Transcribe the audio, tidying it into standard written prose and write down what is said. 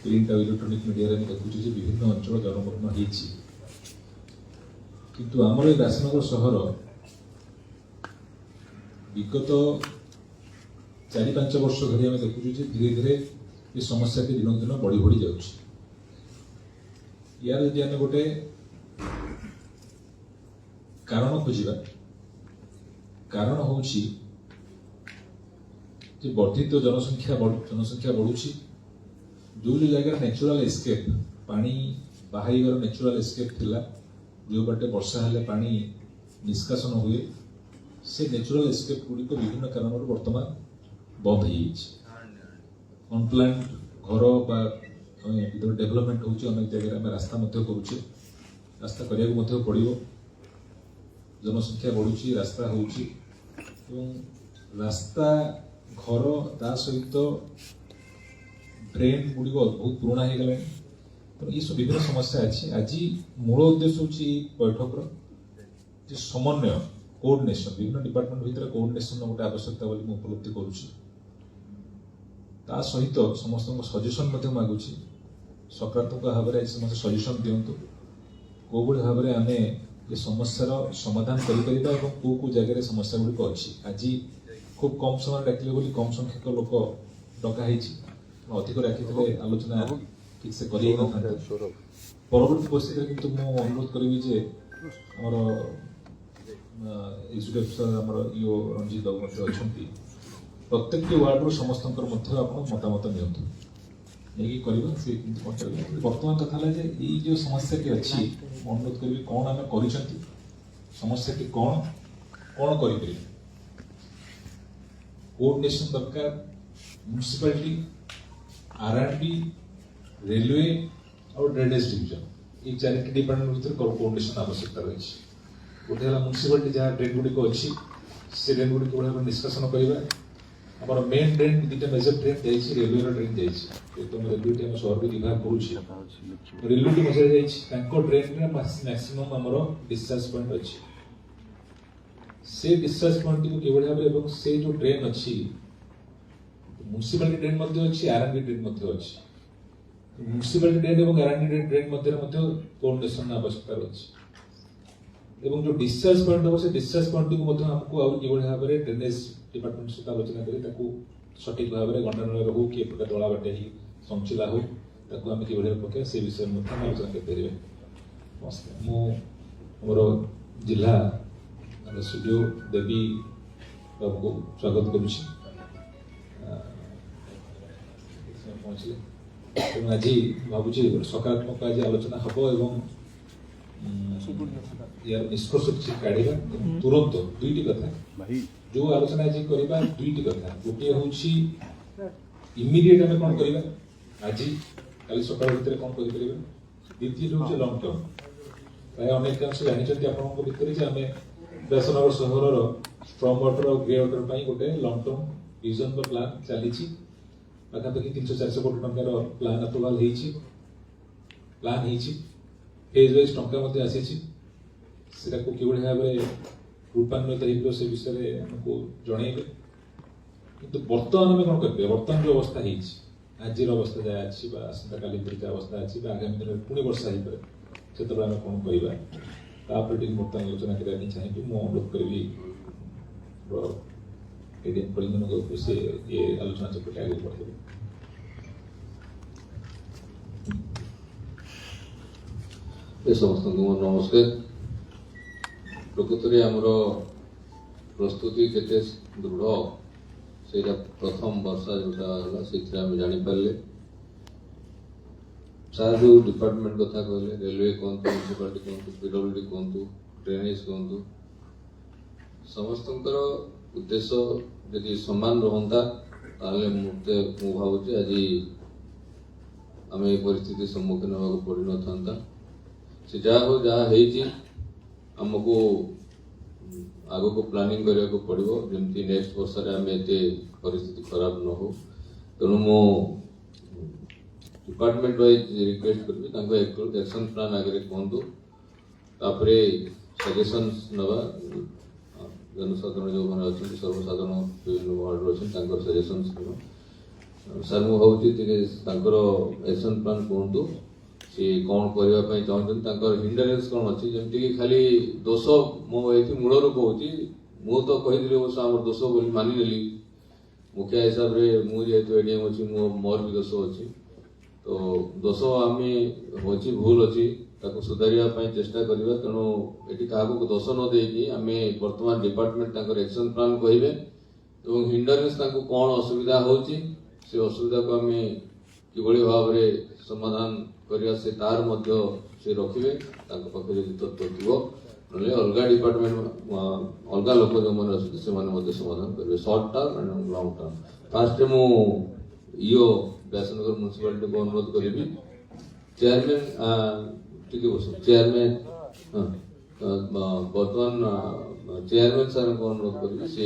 print और electronic media रे देखुँ विभिन्न अंचल जलमग्न होती किंतु आमर ये राजनगर सहर विगत 4-5 वर्ष धरी आम देखुँ धीरे धीरे ये समस्या के दिन दिन बढ़ी बढ़ी जाऊँ यार यदि आम गोटे कारण खोजा कारण हूँ वर्धित जनसंख्या बढ़ुची जो जो जगह नेचुरल एस्केप पानी बाहर नेचुरल एस्केप थिला जो बाटे वर्षा हेले पानी निष्कासन हुए से नेचुरल एस्केप गुड़िक विभिन्न कारण बर्तमान बंद हो अनप्लान्ड घर डेभलपमेंट होची अनेक जगह आम रास्ता करुचे रास्ता करिया पड़ो जनसंख्या बढ़ुची रास्ता होची रास्ता घर ता सहित ड्रेन गुड़िक बहुत पुराणा हो गला तो ये सब विभिन्न समस्या अच्छी आज मूल उद्देश्य हूँ बैठक समन्वय कोऑर्डिनेशन विभिन्न डिपार्टमेंट भितर कोऑर्डिनेशन गोटे आवश्यकता बोली मैं उपलब्धि करुच्ची ता सहित समस्त सजेसन मागुची सकारात्मक भाव में समस्त सजेसन दिंतु कौ भाई भाव में आम ये समस्यार समाधान करा कौ जगह समस्या गुड़िक अच्छी आज खूब कम समय डाकिले बोली कम संख्यक लोक डकाई अधिक डाकिले आलोचना ठीक से कर परवर्ती परिस्थिति किंतु मु अनुरोध करी जे आमर एक्जिक्यूटिव सर आमर ईओ रंजीत बाबू अच्छा प्रत्येक वार्ड समस्त मतामत नियंतु नहीं करवा से बर्तमान कथा है ये जो समस्या की अच्छी अनुरोध करी कौन आम कर समस्या की कौन कौन कर कोऑर्डिनेशन दरकार म्युनिसिपालिटी आरआरबी रेलवे और ड्रेनेज डिविजन ये 4 डिपार्टमेंट भीतर कोऑर्डिनेशन आवश्यकता रही गोटे है म्युनिसिपालिटी जहाँ ड्रेन गुड़िक अच्छी से ड्रेन गुड़िक भाव निष्कासन करवा आम मेन ड्रेन 2टा मेजर ड्रेन जाइए रेलवे ड्रेन जाइए तो रेलवे आम सहर विभाग करुँच रेलवे मझे ड्रेन में मैक्सिमम आमर डिस्चार्ज पॉइंट अच्छी से डिस्चार्ज पॉइंट को किभली भाव से जो ड्रेन अच्छी म्युनिसिपालिटी ड्रेन अच्छी आरएनबी ड्रेन अच्छी म्युनिसिपालिटी ड्रेन और आरएनबी ड्रेन कोऑर्डिनेशन आवश्यकता रही जो डिस्चार्ज पॉइंट हम से डिस्चार्ज पॉइंट को आमको किभली भाव में ड्रेनेज डिपार्टमेंट सहित आलोचना कर सठिक भाव में गंडानगर हो कि दला बाटे ही संचिला हो आम कि पकड़ा से विषय में आलोचना करेंगे मोर जिला सूर्य देवी बाबू को स्वागत करुँच पहुँचले तेणु आज भावुँ सकारात्मक आज आलोचना हम एवं यार निष्कर्ष किसी काढ़ा तुरंत दुईटी कथा जो आलोचना आज करवा दुईटी कथा गोटे हूँ इमिडिएट आम कौन करवा आज काली सकाल भितर कौन कर द्वितीय हूँ लंग टर्म प्राय अनेक अंश जानते आप भितर आम राजनगर सहर स्ट्रंग वाटर और ग्रे वाटर गोटे लंग टर्म विजन प्लान चली पाखापाखि 300-400 कोटी टंकार प्लान अप्रूवाल प्लान फेज वाइज टंका आसी कि भाव में रूपान्वित हो से विषय आमको जनइबे कि बर्तमान आम कौन करें बर्तमान जो अवस्था आज अवस्था जहाँ अच्छी आसंता काली भितर अवस्था अच्छी आगामी दिन में पुणी वर्षा हो पाए से आम कौन करवा बर्तमान आलोचना करने चाहिए मुझे अनुरोध करी से ये आलोचना चक्र आगे बढ़े समस्त नमस्कार प्रकृत आमर प्रस्तुति केते दृढ़ से प्रथम वर्षा जोटा से जापारे सार जो डिपार्टमेंट कथा कहले रेलवे कहतु म्युनिसिपालिटी कहतु पीडब्ल्यूडी कहतु ड्रेनेज कहतु समस्त उद्देश्य यदि समान रहता मुझे भावुचे आज आम ये परिस्थिति सम्मुखीन होगा पड़ न से जहाँ हो जहाँ आमको आग को प्लानिंग करने को पड़ो जमी नेक्स्ट वर्ष आम एत परिस्थिति खराब न हो तेणु मो डिपार्टमेंट वाइज रिक्वेस्ट करी एक्शन प्लान आगे कहतु सजेशन नवा जनसाधारण जो मैंने अच्छा सर्वसाधारण विभिन्न वार्ड अच्छे सजेशन ସାର୍ ମୁଁ ଭାବୁଛି ଟିକେ ତାଙ୍କର ଏକ୍ସନ ପ୍ଲାନ୍ କୁହନ୍ତୁ ସେ କ'ଣ କରିବା ପାଇଁ ଚାହୁଁଛନ୍ତି ତାଙ୍କର ହିଣ୍ଡରେନ୍ସ କ'ଣ ଅଛି ଯେମିତିକି ଖାଲି ଦୋଷ ମୁଁ ଏଇଠି ମୂଳରୁ କହୁଛି ମୁଁ ତ କହିଥିଲି ଅବଶ୍ୟ ଆମର ଦୋଷ ବୋଲି ମାନିନେଲି ମୁଖିଆ ହିସାବରେ ମୁଁ ଯେହେତୁ ଏଡିଏମ୍ ଅଛି ମୋର ବି ଦୋଷ ଅଛି ତ ଦୋଷ ଆମେ ଅଛି ଭୁଲ ଅଛି ତାକୁ ସୁଧାରିବା ପାଇଁ ଚେଷ୍ଟା କରିବା ତେଣୁ ଏଠି କାହାକୁ ଦୋଷ ନ ଦେଇକି ଆମେ ବର୍ତ୍ତମାନ ଡିପାର୍ଟମେଣ୍ଟ ତାଙ୍କର ଏକ୍ସନ ପ୍ଲାନ୍ କହିବେ ଏବଂ ହିଣ୍ଡରେନ୍ସ ତାଙ୍କୁ କ'ଣ ଅସୁବିଧା ହେଉଛି ସେ ଅସୁବିଧାକୁ ଆମେ କିଭଳି ଭାବରେ ସମାଧାନ କରିବା ସେ ତାର ମଧ୍ୟ ସେ ରଖିବେ ତାଙ୍କ ପାଖରେ ଯଦି ତଥ୍ୟ ଥିବ ନହେଲେ ଅଲଗା ଡିପାର୍ଟମେଣ୍ଟ ଅଲଗା ଲୋକ ଯେଉଁମାନେ ଅଛନ୍ତି ସେମାନେ ମଧ୍ୟ ସମାଧାନ କରିବେ short term and long term first ମୁଁ ଇଓ ବ୍ୟାସନଗର ମ୍ୟୁନିସିପାଲିଟିକୁ ଅନୁରୋଧ କରିବି ଚେୟାରମ୍ୟାନ୍ ଟିକେ ବସ ଚେୟାରମ୍ୟାନ୍ ବର୍ତ୍ତମାନ ଚେୟାରମ୍ୟାନ୍ ସାର୍ଙ୍କୁ ଅନୁରୋଧ କରିବି ସେ